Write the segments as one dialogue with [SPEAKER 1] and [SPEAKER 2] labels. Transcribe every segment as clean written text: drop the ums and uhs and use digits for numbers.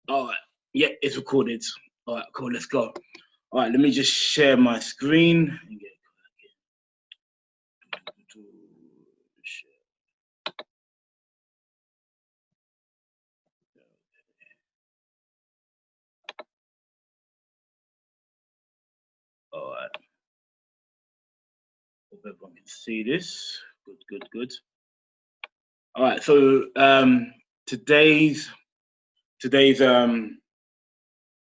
[SPEAKER 1] All right. Yeah, it's recorded. All right, cool. Let's go. All right, let me just share my screen. All right. Hope everyone can see this. Good, good, good. All right. So today's today's um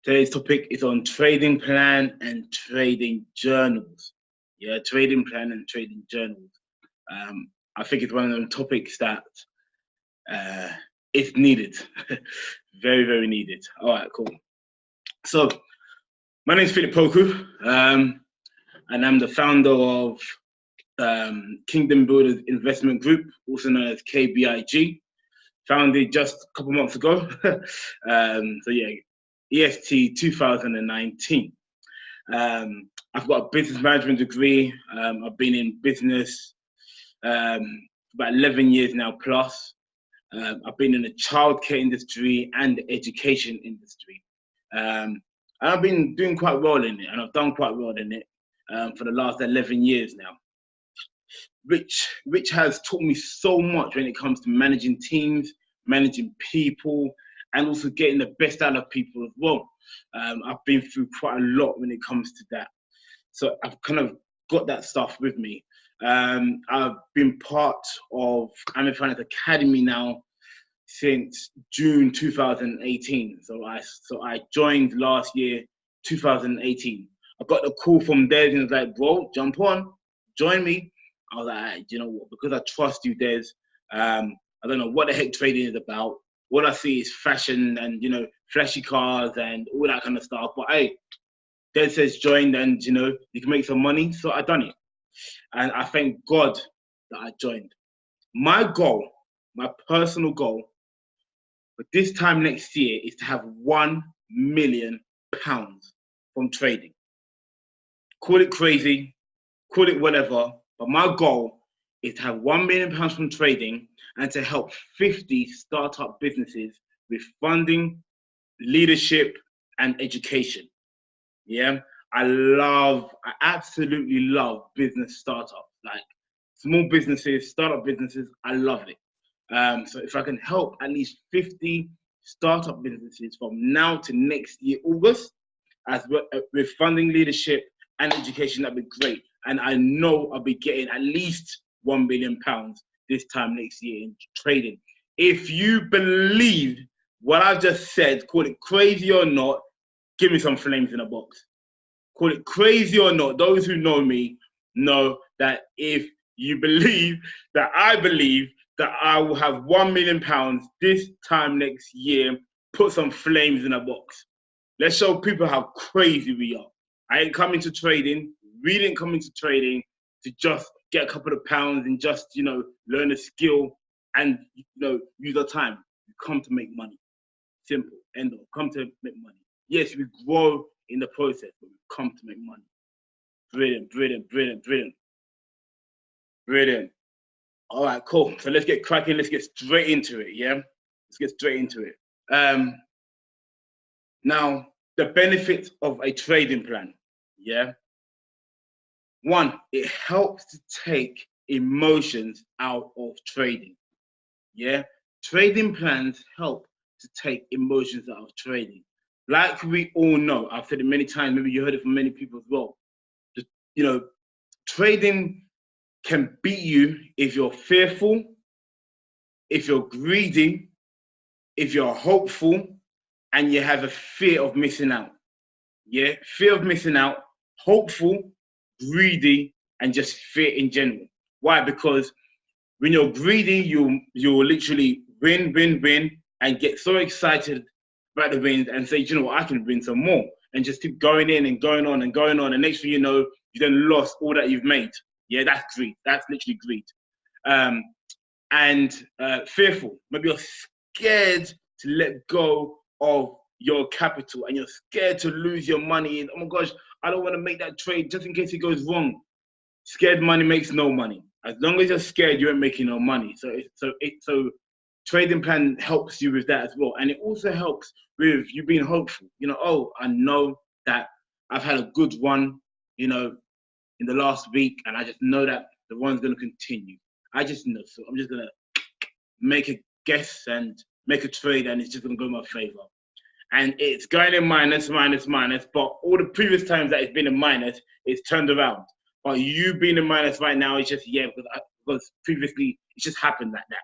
[SPEAKER 1] today's topic is on trading plan and trading journals. Yeah, trading plan and trading journals. I think it's one of those topics that uh, it's needed, very, very needed. All right, cool. So my name is Philip Poku, and I'm the founder of Kingdom Builders Investment Group, also known as KBIG. Founded just a couple months ago. So yeah, EST 2019. I've got a business management degree. I've been in business about 11 years now plus. I've been in the childcare industry and the education industry. And I've been doing quite well in it, and I've done quite well in it for the last 11 years now. Which has taught me so much when it comes to managing teams, managing people, and also getting the best out of people as well. I've been through quite a lot when it comes to that. So I've kind of got that stuff with me. I've been part of Amir Finance Academy now since June 2018. So I joined last year, 2018. I got the call from Des and he was like, bro, jump on, join me. I was like, right, you know what? Because I trust you, Des. I don't know what the heck trading is about. All I see is fashion and flashy cars and all that kind of stuff. But hey, Des says join and you can make some money. So I done it, and I thank God that I joined. My goal, my personal goal, but this time next year is to have £1 million from trading. Call it crazy, call it whatever, but my goal is to have £1 million from trading and to help 50 startup businesses with funding, leadership, and education. Yeah, I absolutely love business startups, like small businesses, startup businesses. I love it. So if I can help at least 50 startup businesses from now to next year, August, as well with funding, leadership, and education, that'd be great. And I know I'll be getting at least £1 billion this time next year in trading. If you believe what I've just said, call it crazy or not, give me some flames in a box. Call it crazy or not, those who know me know that if you believe that I believe that I will have £1 million this time next year, put some flames in a box. Let's show people how crazy we are. I ain't coming to trading. We didn't come into trading to just get a couple of pounds and just, learn a skill and, use our time. We come to make money. Simple. End of. Come to make money. Yes, we grow in the process, but we come to make money. Brilliant, brilliant, brilliant, brilliant. Brilliant. All right, cool. So let's get cracking. Let's get straight into it. Yeah, let's get straight into it. Um, Now, the benefits of a trading plan. Yeah. One, it helps to take emotions out of trading. Yeah. Trading plans help to take emotions out of trading. Like we all know, I've said it many times, maybe you heard it from many people as well. Just, trading can beat you if you're fearful, if you're greedy, if you're hopeful, and you have a fear of missing out. Yeah, fear of missing out, hopeful, greedy, and just fear in general. Why? Because when you're greedy, you'll literally win, and get so excited about the wins and say, you know what, I can win some more, and just keep going in and going on and going on. And next thing you know, you then lost all that you've made. Yeah, that's greed. That's literally greed. Um, and fearful. Maybe you're scared to let go of your capital and you're scared to lose your money. And oh my gosh, I don't want to make that trade just in case it goes wrong. Scared money makes no money. As long as you're scared, you ain't making no money. So trading plan helps you with that as well. And it also helps with you being hopeful. You know, oh, I know that I've had a good one, you know, in the last week, and I just know that the one's going to continue. I just know. So I'm just going to make a guess and make a trade, and it's just going to go in my favor. And it's going in minus, minus, minus, but all the previous times that it's been in minus, it's turned around. But you being in minus right now, it's just, yeah, because previously it just happened like that.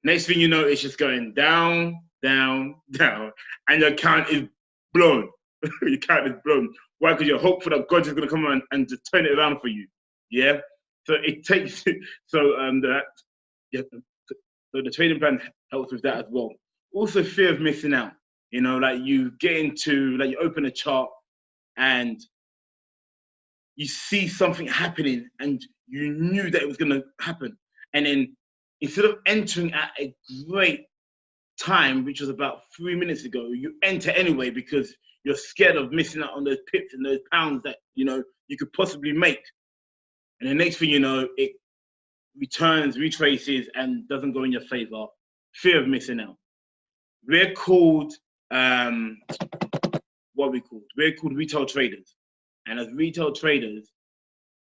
[SPEAKER 1] Next thing you know, it's just going down, down, down, and your account is blown. Your account is blown. Why? Because you're hopeful that God is going to come on and just turn it around for you. Yeah. So it takes. So yeah. So the trading plan helps with that as well. Also, fear of missing out. You know, like you get into, like you open a chart and you see something happening and you knew that it was going to happen. And then instead of entering at a great time, which was about 3 minutes ago, you enter anyway because you're scared of missing out on those pips and those pounds that, you know, you could possibly make. And the next thing you know, it returns, retraces, and doesn't go in your favor. Fear of missing out. We're called, what are we called? We're called retail traders. And as retail traders,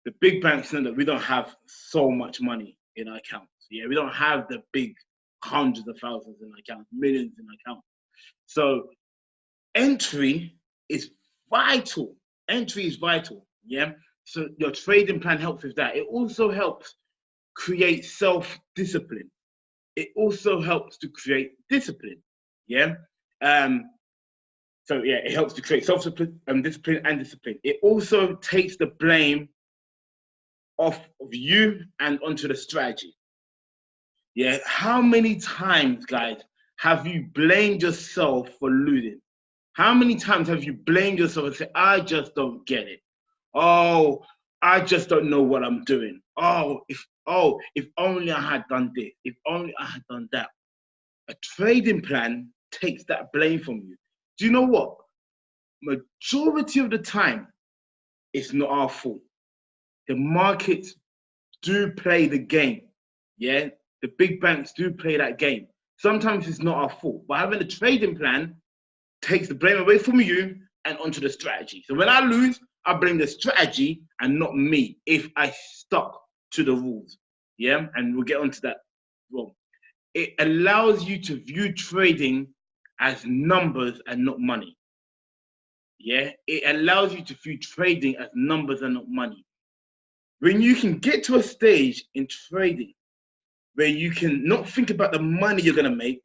[SPEAKER 1] the big banks know that we don't have so much money in our accounts. Yeah, we don't have the big hundreds of thousands in our accounts, millions in our accounts. So entry is vital. Entry is vital. Yeah. So your trading plan helps with that. It also helps create self-discipline. It also helps to create discipline. Yeah. So yeah, it helps to create self-discipline, discipline and discipline. It also takes the blame off of you and onto the strategy. Yeah. How many times, guys, have you blamed yourself for losing? How many times have you blamed yourself and said, I just don't get it? Oh, I just don't know what I'm doing. Oh, if only I had done this. If only I had done that. A trading plan takes that blame from you. Do you know what? Majority of the time, it's not our fault. The markets do play the game. Yeah, the big banks do play that game. Sometimes it's not our fault, but having a trading plan takes the blame away from you and onto the strategy. So when I lose, I blame the strategy and not me if I stuck to the rules. Yeah, and we'll get onto that. Well, it allows you to view trading as numbers and not money. Yeah, it allows you to view trading as numbers and not money. When you can get to a stage in trading where you can not think about the money you're going to make,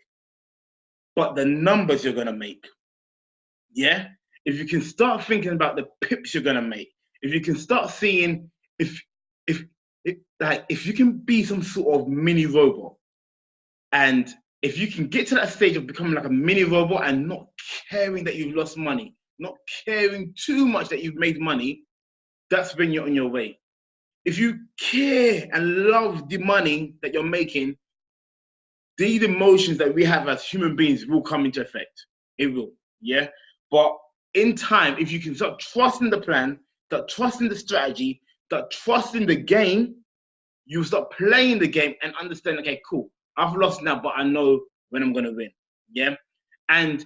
[SPEAKER 1] but the numbers you're going to make. Yeah, if you can start thinking about the pips you're going to make, if you can start seeing if you can be some sort of mini robot, and if you can get to that stage of becoming like a mini robot and not caring that you've lost money, not caring too much that you've made money, that's when you're on your way. If you care and love the money that you're making, these emotions that we have as human beings will come into effect. It will, yeah? But in time, if you can start trusting the plan, start trusting the strategy, start trusting the game, you start playing the game and understand, okay, cool, I've lost now, but I know when I'm going to win, yeah? And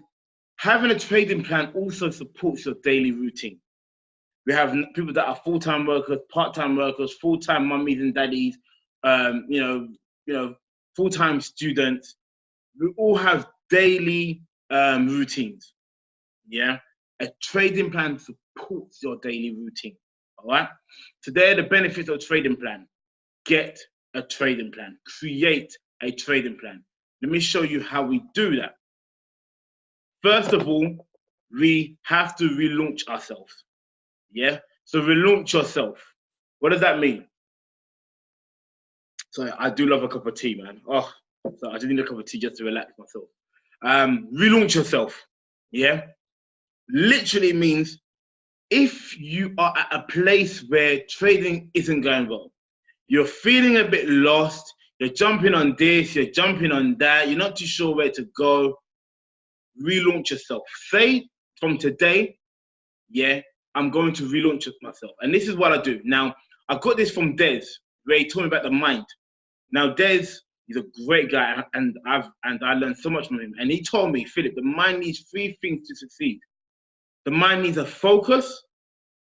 [SPEAKER 1] having a trading plan also supports your daily routine. We have people that are full-time workers, part-time workers, full-time mummies and daddies, full-time students. We all have daily routines. Yeah, a trading plan supports your daily routine. All right. So there are the benefits of a trading plan. Get a trading plan. Create a trading plan. Let me show you how we do that. First of all, we have to relaunch ourselves. Yeah. So relaunch yourself. What does that mean? So I do love a cup of tea, man. Oh, so I just need a cup of tea just to relax myself. Relaunch yourself. Yeah. Literally means if you are at a place where trading isn't going well, you're feeling a bit lost, you're jumping on this, you're jumping on that, you're not too sure where to go, relaunch yourself. Say from today, yeah, I'm going to relaunch myself. And this is what I do. Now, I got this from Des, where he told me about the mind. Now, Des He's a great guy, and I learned so much from him. And he told me, Philip, the mind needs three things to succeed. The mind needs a focus,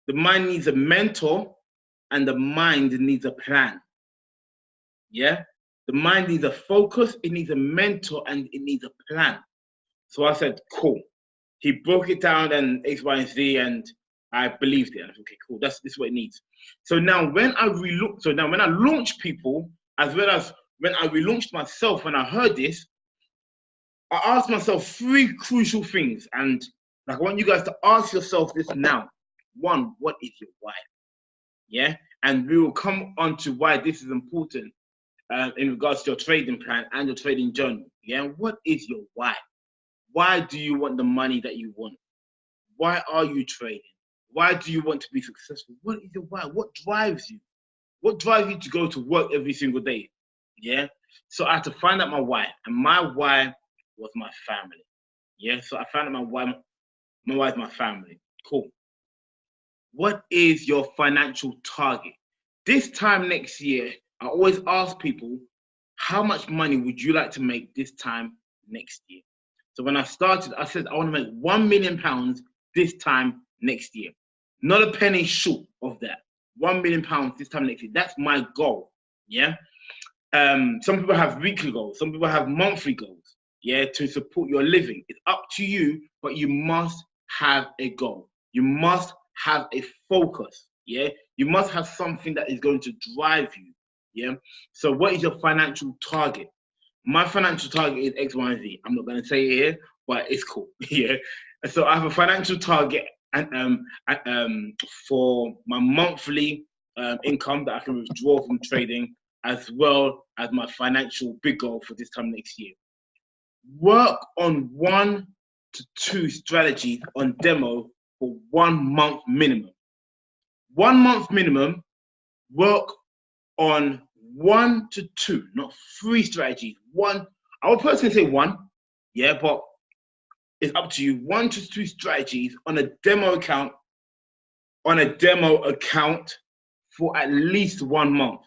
[SPEAKER 1] the mind needs a mentor, and the mind needs a plan. Yeah? The mind needs a focus, it needs a mentor, and it needs a plan. So I said, cool. He broke it down and X, Y, and Z, and I believed it. I said, okay, cool. This is what it needs. So now when I launch people, as well as when I relaunched myself, when I heard this, I asked myself three crucial things. And like, I want you guys to ask yourself this now. One, what is your why? Yeah. And we will come on to why this is important in regards to your trading plan and your trading journal. Yeah. What is your why? Why do you want the money that you want? Why are you trading? Why do you want to be successful? What is your why? What drives you? What drives you to go to work every single day? Yeah. So I had to find out my why, and my why was my family. Yeah. So I found out my why. My why is my family. Cool. What is your financial target? This time next year, I always ask people, how much money would you like to make this time next year? So when I started, I said I want to make £1 million this time next year. Not a penny short of that. £1 million this time next year. That's my goal. Yeah. Some people have weekly goals. Some people have monthly goals. Yeah, to support your living. It's up to you, but you must have a goal. You must have a focus. Yeah, you must have something that is going to drive you. Yeah. So what is your financial target? My financial target is X, Y, and Z. I'm not going to say it here, but it's cool. Yeah. So I have a financial target and for my monthly income that I can withdraw from trading, as well as my financial big goal for this time next year. Work on 1 to 2 strategies on demo for 1 month minimum. 1 month minimum, work on 1 to 2, not 3 strategies. One, I would personally say 1, yeah, but it's up to you. 1 to 2 strategies on a demo account, for at least 1 month.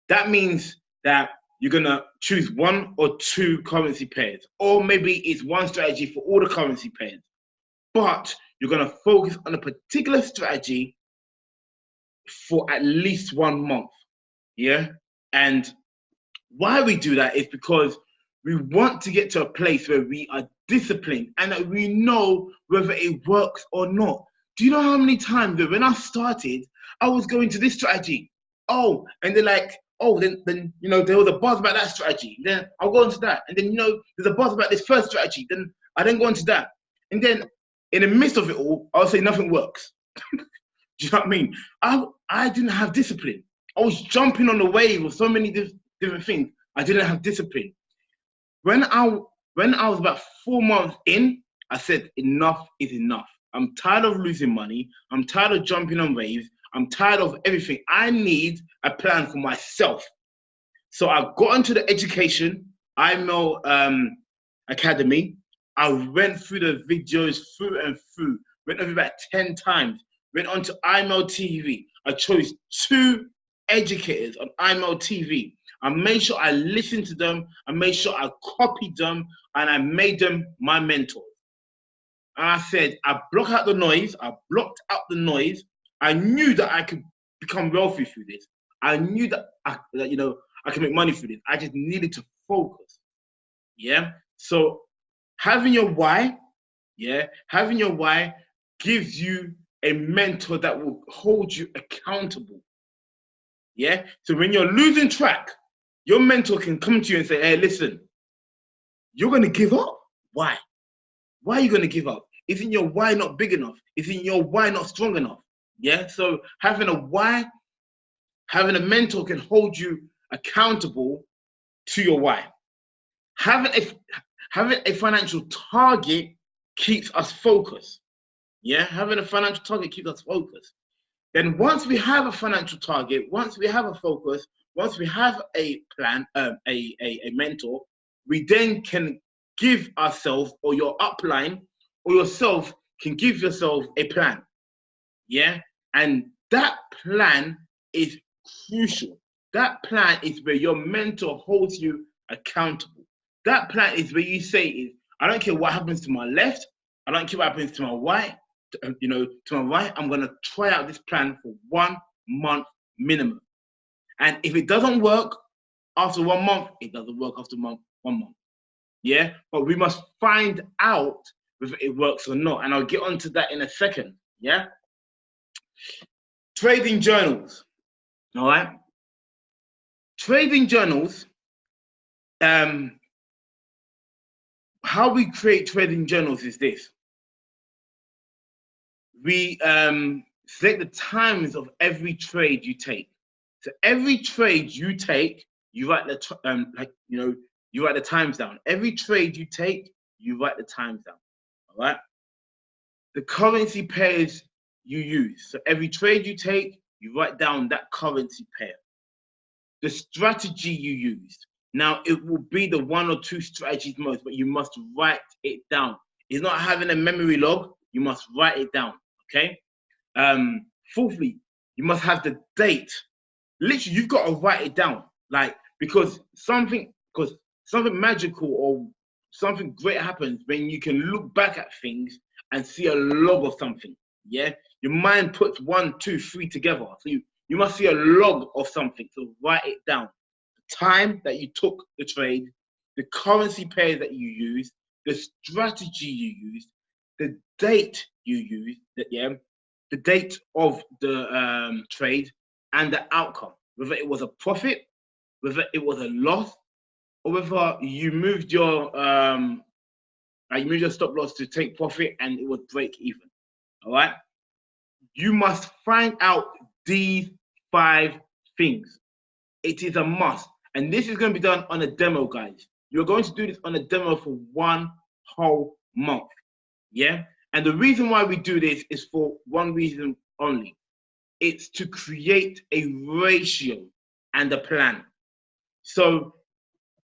[SPEAKER 1] That means that you're gonna choose 1 or 2 currency pairs, or maybe it's 1 strategy for all the currency pairs. But you're gonna focus on a particular strategy for at least 1 month. Yeah. And why we do that is because we want to get to a place where we are disciplined and that we know whether it works or not. Do you know how many times that when I started, I was going to this strategy? Oh, and they're like, oh, then you know, there was a buzz about that strategy. Then I'll go into that. And then, you know, there's a buzz about this first strategy. Then I then go into that. And then in the midst of it all, I'll say nothing works. Do you know what I mean? I didn't have discipline. I was jumping on the wave of so many different things. I didn't have discipline. When I was about 4 months in, I said, enough is enough. I'm tired of losing money. I'm tired of jumping on waves. I'm tired of everything. I need a plan for myself. So I got into the education, IMO Academy. I went through the videos through and through, went over about 10 times, went on to IMO TV. I chose 2 educators on IMO TV. I made sure I listened to them, I made sure I copied them, and I made them my mentors. And I said, I blocked out the noise. I knew that I could become wealthy through this. I knew that I could make money through this. I just needed to focus. Yeah. So having your why, gives you a mentor that will hold you accountable. Yeah. So when you're losing track, your mentor can come to you and say, hey, listen, you're going to give up. Why? Why are you going to give up? Isn't your why not big enough? Isn't your why not strong enough? Yeah. So having a why, having a mentor can hold you accountable to your why. Having a financial target keeps us focused. Yeah. Having a financial target keeps us focused. Then once we have a financial target, once we have a focus, once we have a plan, a mentor, we then can give ourselves, or your upline or yourself can give yourself a plan. Yeah. And that plan is crucial. That plan is where your mentor holds you accountable. That plan is where you say, "Is I don't care what happens to my left. I don't care what happens to my right. To my right, I'm gonna try out this plan for 1 month minimum. And if it doesn't work after 1 month, it doesn't work after 1 month. Yeah, but we must find out whether it works or not. And I'll get onto that in a second. Yeah, trading journals. All right, trading journals. How we create trading journals is this: we select the times of every trade you take. So every trade you take, you write the you write the times down. Every trade you take, you write the times down. All right. The currency pairs you use. So every trade you take, you write down that currency pair. The strategy you used. Now it will be the 1 or 2 strategies most, but you must write it down. It's not having a memory log. You must write it down. Okay. Fourthly, you must have the date. Literally, you've got to write it down, like because something magical or something great happens when you can look back at things and see a log of something. Yeah, your mind puts 1, 2, 3 together. So you must see a log of something. So write it down. The time that you took the trade, the currency pairs that you used, the strategy you used, the date you used. The date of the trade and the outcome, whether it was a profit, whether it was a loss, or whether you moved your stop loss to take profit and it would break even. All right. You must find out these 5 things. It is a must, and this is going to be done on a demo, guys. You're going to do this on a demo for 1 whole month. Yeah. And the reason why we do this is for one reason only. It's to create a ratio and a plan. So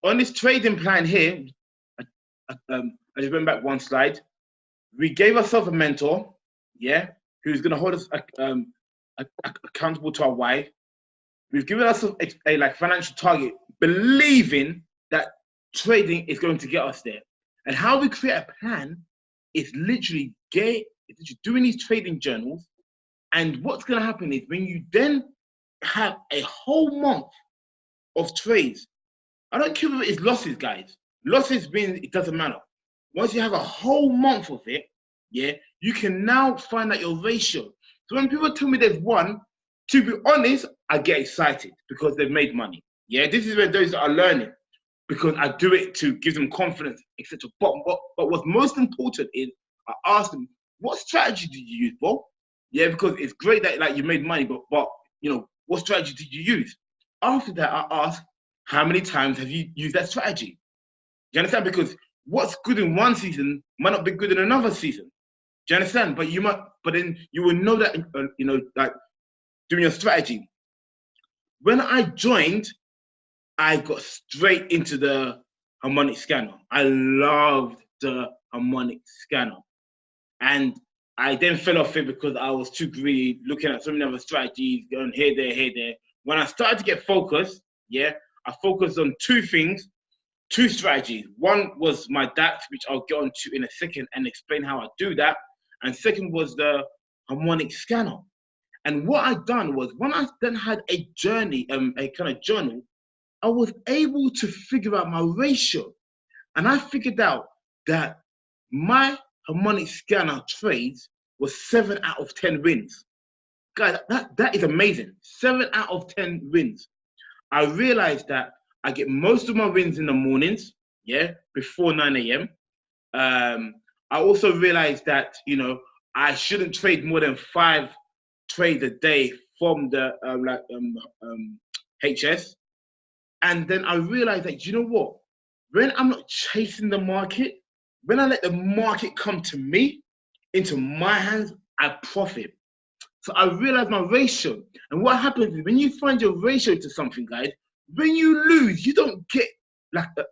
[SPEAKER 1] on this trading plan here, I just went back 1 slide. We gave ourselves a mentor, yeah, who's going to hold us accountable to our why. We've given ourselves a financial target, believing that trading is going to get us there. And how we create a plan is literally doing these trading journals. And what's going to happen is when you then have a whole month of trades, I don't care if it's losses, guys. Losses means it doesn't matter. Once you have a whole month of it, yeah, you can now find out your ratio. So when people tell me they've won, to be honest, I get excited because they've made money. Yeah, this is where those that are learning, because I do it to give them confidence, etc. But what's most important is I ask them, what strategy did you use, bro? Yeah, because it's great that you made money, but what strategy did you use? After that, I ask, how many times have you used that strategy? Do you understand? Because what's good in one season might not be good in another season. Do you understand? But then you will know that doing your strategy. When I joined, I got straight into the harmonic scanner. I loved the harmonic scanner, and I then fell off it because I was too greedy, looking at so many other strategies, going here, there. When I started to get focused, yeah, I focused on 2 things, 2 strategies. One was my DAX, which I'll get onto in a second and explain how I do that. And second was the harmonic scanner. And what I done was, when I then had a journey, a kind of journal, I was able to figure out my ratio. And I figured out that my harmonic scanner trades was 7 out of 10 wins. Guys, that is amazing. 7 out of 10 wins. I realized that I get most of my wins in the mornings, yeah, before 9 a.m. I also realized that, I shouldn't trade more than 5 trades a day from the HS. And then I realized that, you know what? When I'm not chasing the market, when I let the market come to me, into my hands, I profit. So I realized my ratio. And what happens is when you find your ratio to something, guys, when you lose, you don't get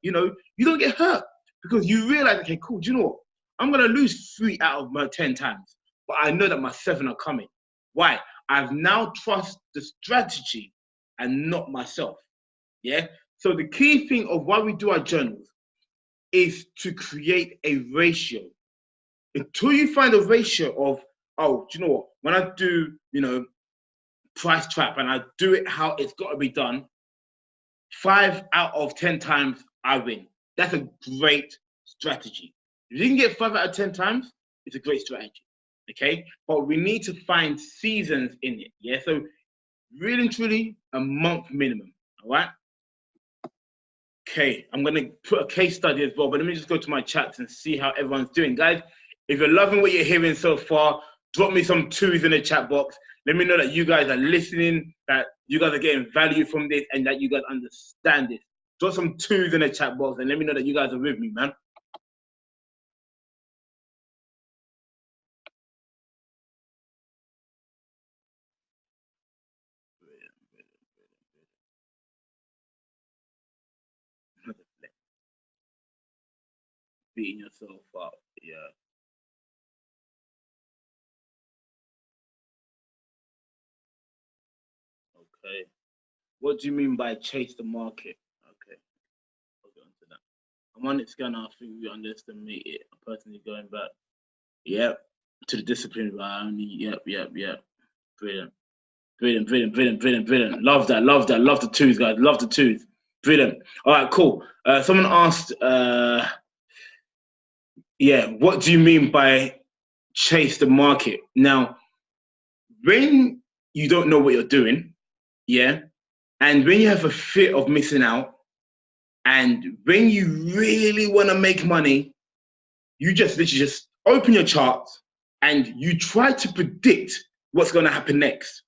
[SPEAKER 1] you don't get hurt, because you realize, okay, cool, do you know what? I'm going to lose 3 out of my 10 times, but I know that my 7 are coming. Why? I've now trust the strategy and not myself. Yeah. So the key thing of why we do our journals is to create a ratio. Until you find a ratio of, oh, do you know what? When I do, price trap and I do it how it's got to be done, 5 out of 10 times I win. That's a great strategy. If you can get 5 out of 10 times, it's a great strategy. Okay, but we need to find seasons in it. Yeah, so really and truly a month minimum. All right. Okay, I'm gonna put a case study as well, but let me just go to my chats and see how everyone's doing, guys. If you're loving what you're hearing so far, drop me some twos in the chat box. Let me know that you guys are listening, that you guys are getting value from this, and that you guys understand this. Drop some twos in the chat box and let me know that you guys are with me, man. Beating yourself up, yeah. Okay. What do you mean by chase the market? Okay, I'll get onto that. I'm on it scanner. I think we underestimate it. A person is going back. Yep. To the discipline round. Yep. Brilliant. Brilliant. Love that. Love the twos, guys. Love the twos. Brilliant. All right, cool. Someone asked, what do you mean by chase the market? Now, when you don't know what you're doing, yeah, and when you have a fear of missing out, and when you really want to make money, you just literally just open your charts and you try to predict what's going to happen next.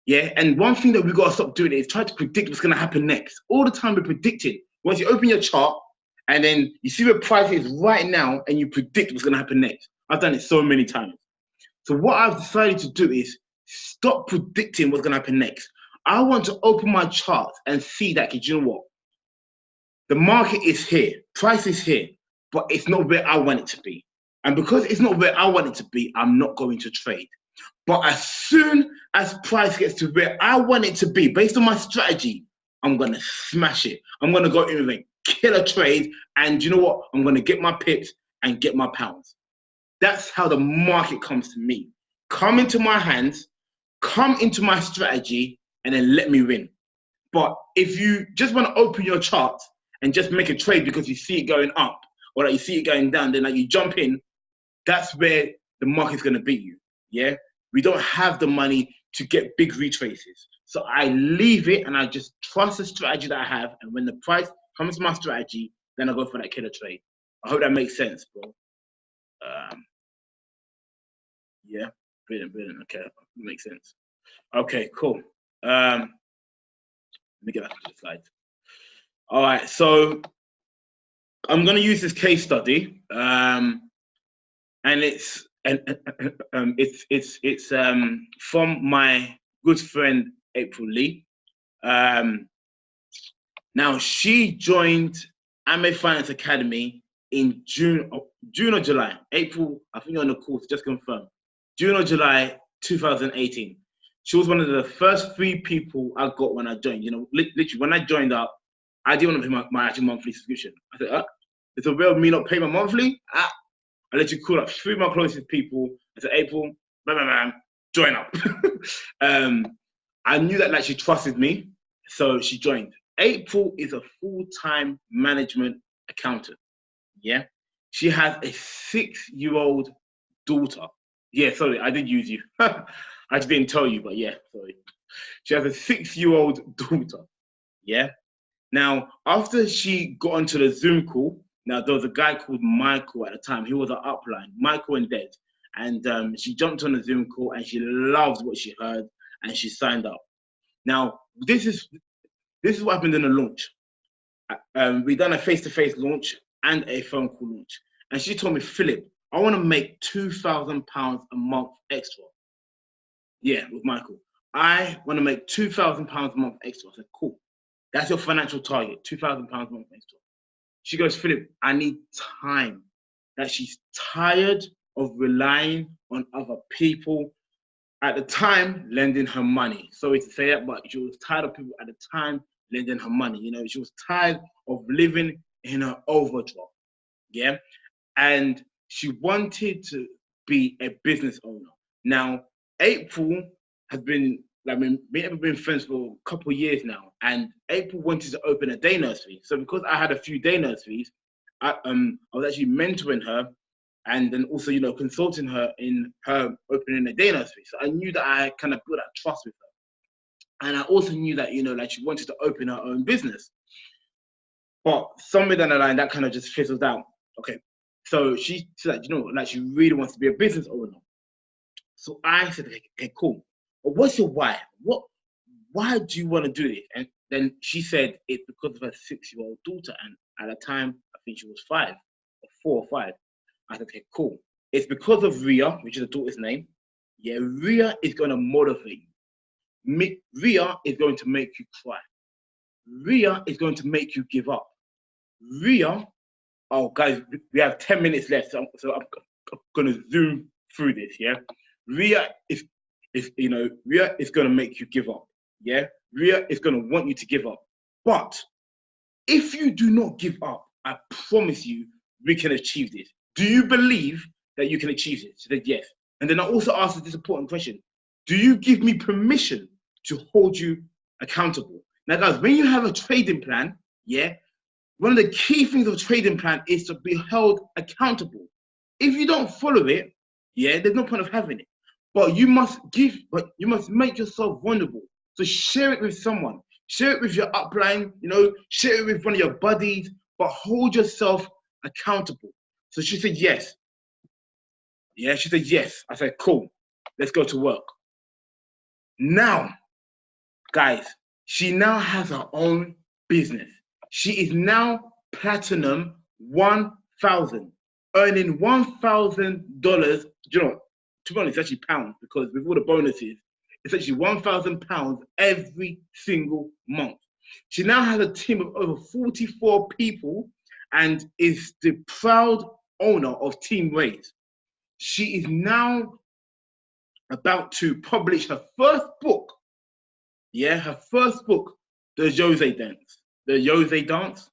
[SPEAKER 1] Yeah, and one thing that we got to stop doing is try to predict what's going to happen next. All the time we're predicting. Once you open your chart and then you see where price is right now and you predict what's going to happen next. I've done it so many times. So what I've decided to do is stop predicting what's going to happen next. I want to open my chart and see that, you know what? The market is here, price is here, but it's not where I want it to be. And because it's not where I want it to be, I'm not going to trade. But as soon as price gets to where I want it to be, based on my strategy, I'm going to smash it. I'm going to go in with a killer trade. And you know what? I'm going to get my pips and get my pounds. That's how the market comes to me. Come into my hands, come into my strategy, and then let me win. But if you just want to open your chart and just make a trade because you see it going up or that you see it going down, then like you jump in, that's where the market's going to beat you. Yeah. We don't have the money to get big retraces. So I leave it and I just trust the strategy that I have. And when the price comes to my strategy, then I go for that killer trade. I hope that makes sense, bro. Yeah, brilliant. Okay, makes sense. Okay, cool. Let me get back to the slides. All right, so I'm going to use this case study, and it's from my good friend April Lee. Now she joined Ame Finance Academy in June or July. April, I think you're on the course, just confirm. June or July 2018. She was one of the first 3 people I got when I joined. You know, literally when I joined up, I didn't want to pay my actual monthly subscription. I said, it's a way of me not paying my monthly. I literally called up 3 of my closest people. I said, April, bam, join up. I knew that like she trusted me, so she joined. April is a full-time management accountant. Yeah, she has a 6-year-old daughter. Yeah, sorry, I did use you. I just didn't tell you, but yeah, sorry. She has a 6-year-old daughter. Yeah. Now, after she got onto the Zoom call, now there was a guy called Michael at the time. He was an upline, Michael and Des. And she jumped on the Zoom call and she loved what she heard and she signed up. Now, this is what happened in the launch. We done a face-to-face launch and a phone call launch. And she told me, Philip, I want to make £2,000 a month extra. Yeah, with Michael. I want to make £2,000 a month extra. I said, cool. That's your financial target, £2,000 a month extra. She goes, Philip, I need time. That she's tired of relying on other people at the time lending her money. Sorry to say that, but she was tired of people at the time lending her money. You know, she was tired of living in her overdraft. Yeah. And she wanted to be a business owner. Now, April has been, I mean, we have been friends for a couple of years now, and April wanted to open a day nursery. So because I had a few day nurseries, I was actually mentoring her and then also, you know, consulting her in her opening a day nursery. So I knew that I kind of built that trust with her. And I also knew that, you know, like she wanted to open her own business. But somewhere down the line, that kind of just fizzled out. Okay. So she said, you know, like she really wants to be a business owner. So I said, okay, cool. But what's your why? Why do you want to do this? And then she said it's because of her 6-year-old daughter. And at the time, I think she was 5 or 4 or 5. I said, okay, cool. It's because of Ria, which is the daughter's name. Yeah, Ria is going to motivate you. Ria is going to make you cry. Ria is going to make you give up. Ria, oh guys, we have 10 minutes left, so I'm going to zoom through this, yeah? Ria is Ria is going to make you give up, yeah? Ria is going to want you to give up. But if you do not give up, I promise you, we can achieve this. Do you believe that you can achieve this? She said, yes. And then I also asked this important question. Do you give me permission to hold you accountable? Now, guys, when you have a trading plan, yeah, one of the key things of a trading plan is to be held accountable. If you don't follow it, yeah, there's no point of having it. But you must make yourself vulnerable. So share it with someone. Share it with your upline, you know, share it with one of your buddies, but hold yourself accountable. So she said, yes. Yeah, she said, yes. I said, cool, let's go to work. Now, guys, she now has her own business. She is now platinum 1,000, earning $1,000. You know, to be honest, it's actually pounds because with all the bonuses, it's actually £1,000 every single month. She now has a team of over 44 people and is the proud owner of Team Raise. She is now about to publish her first book. Yeah, her first book, The Jose Dance. The Jose Dance.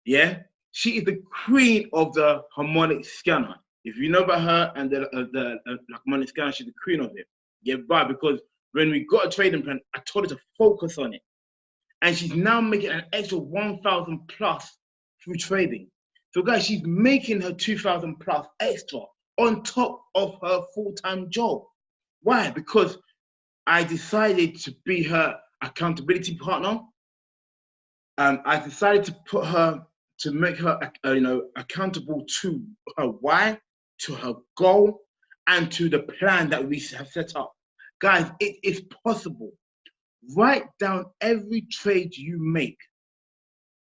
[SPEAKER 1] Yeah, she is the queen of the harmonic scanner. If you know about her and the harmonic scanner, she's the queen of it. Yeah, but because when we got a trading plan, I told her to focus on it. And she's now making an extra 1,000 plus through trading. So guys, she's making her 2,000 plus extra on top of her full-time job. Why? Because I decided to be her accountability partner. I decided to put her, to make her, accountable to her why, to her goal, and to the plan that we have set up. Guys, it is possible. Write down every trade you make.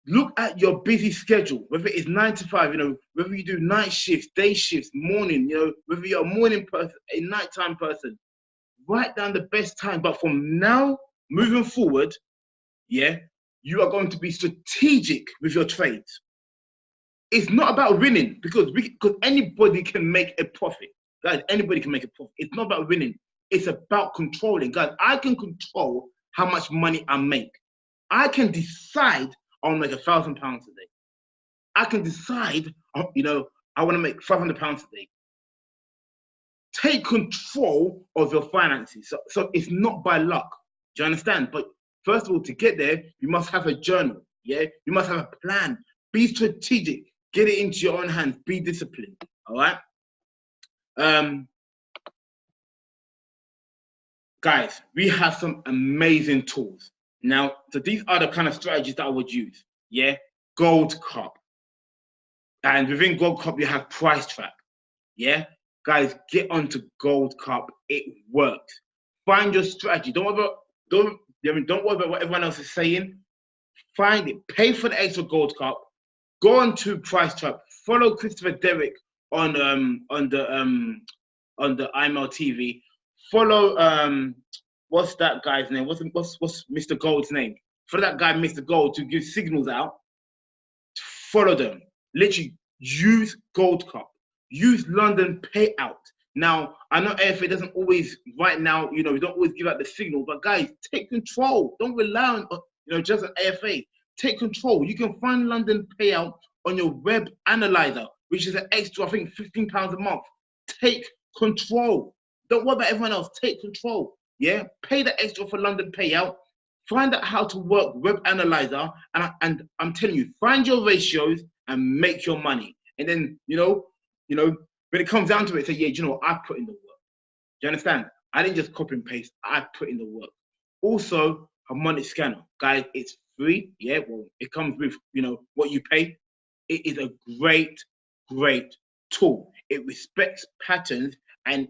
[SPEAKER 1] Look at your busy schedule, whether it's 9 to 5, whether you do night shifts, day shifts, morning, whether you're a morning person, a nighttime person. Write down the best time. But from now, moving forward, yeah, you are going to be strategic with your trades. It's not about winning because anybody can make a profit. Guys, anybody can make a profit. It's not about winning. It's about controlling. Guys, I can control how much money I make. I can decide I'll make £1,000 a day. I can decide, I want to make £500 a day. Take control of your finances. So it's not by luck. Do you understand? But first of all, to get there, you must have a journal. Yeah, you must have a plan. Be strategic. Get it into your own hands. Be disciplined. All right. Guys, we have some amazing tools. Now, so these are the kind of strategies that I would use. Yeah, Gold Cup. And within Gold Cup, you have Price Track. Yeah, guys, get onto Gold Cup. It works. Find your strategy. Don't worry about what everyone else is saying. Find it. Pay for the extra Gold Cup. Go on to Price Track. Follow Christopher Derrick on the IML TV. Follow what's that guy's name? What's Mr. Gold's name? Follow that guy, Mr. Gold, to give signals out. Follow them. Literally use Gold Cup. Use London Payout. Now, I know AFA doesn't always, right now, we don't always give out the signal, but guys, take control. Don't rely on, just an AFA. Take control. You can find London Payout on your web analyzer, which is an extra, I think, £15 a month. Take control. Don't worry about everyone else. Take control. Yeah, pay the extra for London Payout. Find out how to work web analyzer, and I'm telling you, find your ratios and make your money. And then when it comes down to it, say, yeah, I put in the work. Do you understand? I didn't just copy and paste. I put in the work. Also, Harmonic Scanner, guys, it's free. Yeah, well, it comes with what you pay. It is a great tool. It respects patterns, and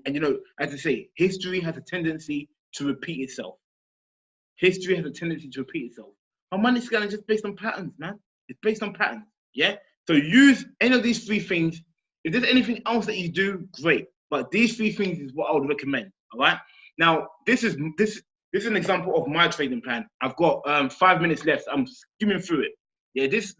[SPEAKER 1] as I say, history has a tendency to repeat itself. History has a tendency to repeat itself. Harmonic Scanner is just based on patterns, man. It's based on patterns. Yeah. So use any of these 3 things. If there's anything else that you do, great. But these 3 things is what I would recommend. All right. Now, this is an example of my trading plan. I've got 5 minutes left. I'm skimming through it. Yeah. This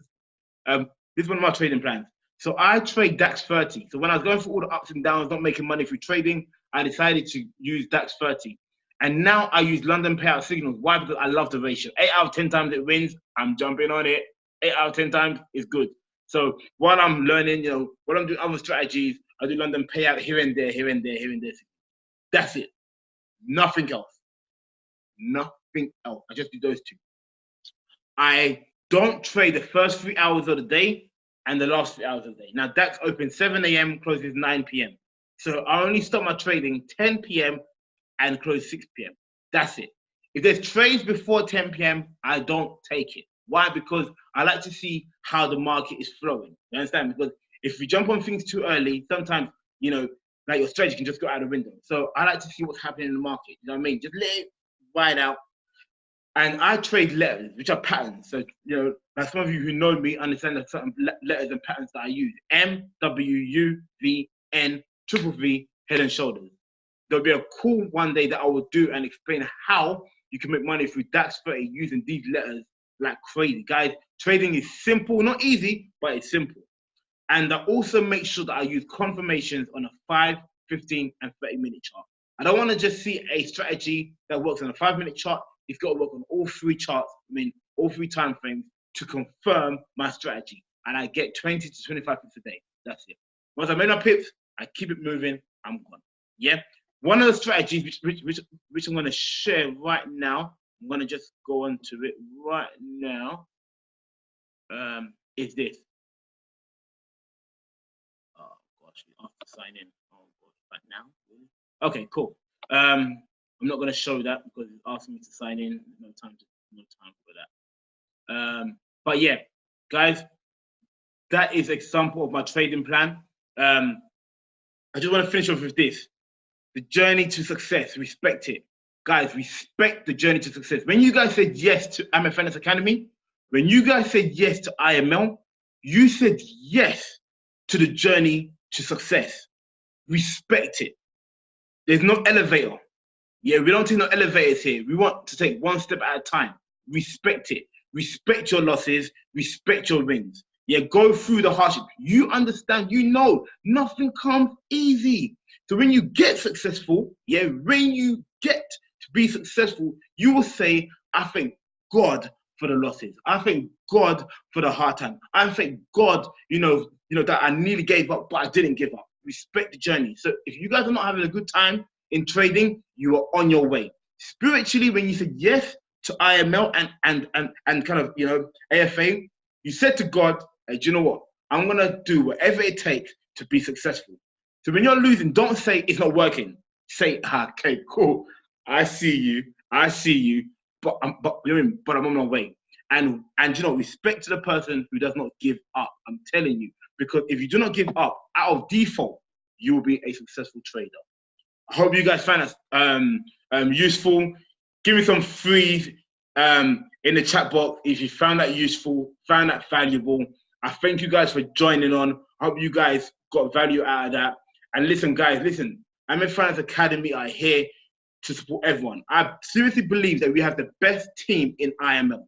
[SPEAKER 1] is one of my trading plans. So I trade DAX 30. So when I was going through all the ups and downs, not making money through trading, I decided to use DAX 30. And now I use London Payout signals. Why? Because I love the ratio. 8 out of 10 times it wins, I'm jumping on it. 8 out of 10 times is good. So while I'm learning, while I'm doing other strategies, I do London Payout here and there, here and there, here and there. That's it. Nothing else. Nothing else. I just do those 2. I don't trade the first 3 hours of the day and the last 3 hours of the day. Now, DAX opens 7 a.m., closes 9 p.m. So I only start my trading 10 p.m. and close 6 p.m. That's it. If there's trades before 10 p.m., I don't take it. Why? Because I like to see how the market is flowing. You understand? Because if you jump on things too early, sometimes, like your strategy can just go out the window. So I like to see what's happening in the market. You know what I mean? Just let it ride out. And I trade letters, which are patterns. So, like some of you who know me understand that certain letters and patterns that I use. M, W, U, V, N, triple V, head and shoulders. There'll be a cool one day that I will do and explain how you can make money through DAX 30 using these letters like crazy. Guys, trading is simple, not easy, but it's simple. And I also make sure that I use confirmations on a 5, 15, and 30-minute chart. I don't want to just see a strategy that works on a 5-minute chart. It's got to work on all 3 charts, all 3 time frames to confirm my strategy. And I get 20 to 25 pips a day. That's it. Once I made my pips, I keep it moving, I'm gone. Yeah. One of the strategies which I'm going to share right now, I'm going to just go on to it right now, is this. Oh, gosh, we have to sign in. Oh, gosh, right now? Okay, cool. I'm not going to show that because it's asking me to sign in. No time for that. But yeah, guys, that is an example of my trading plan. I just want to finish off with this. The journey to success, respect it. Guys, respect the journey to success. When you guys said yes to IML Finance Academy, when you guys said yes to IML, you said yes to the journey to success. Respect it. There's no elevator. Yeah, we don't take no elevators here. We want to take one step at a time. Respect it. Respect your losses. Respect your wins. Yeah, go through the hardship. You understand, nothing comes easy. So when you get successful, yeah, when you get to be successful, you will say, I thank God for the losses. I thank God for the hard time. I thank God, that I nearly gave up, but I didn't give up. Respect the journey. So if you guys are not having a good time in trading, you are on your way. Spiritually, when you said yes to IML and kind of, AFA, you said to God, hey, do you know what? I'm going to do whatever it takes to be successful. So when you're losing, don't say it's not working. Say, okay, cool. I see you, but I'm on my way. And respect to the person who does not give up. I'm telling you, because if you do not give up, out of default, you will be a successful trader. I hope you guys find that useful. Give me some threes in the chat box if you found that useful, found that valuable. I thank you guys for joining on. I hope you guys got value out of that. And listen, guys, IML Finance Academy are here to support everyone. I seriously believe that we have the best team in IML.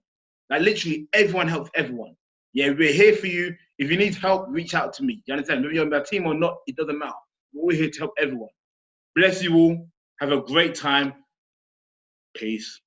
[SPEAKER 1] Like literally everyone helps everyone. Yeah, we're here for you. If you need help, reach out to me. You understand? Whether you're on my team or not, it doesn't matter. We're here to help everyone. Bless you all. Have a great time. Peace.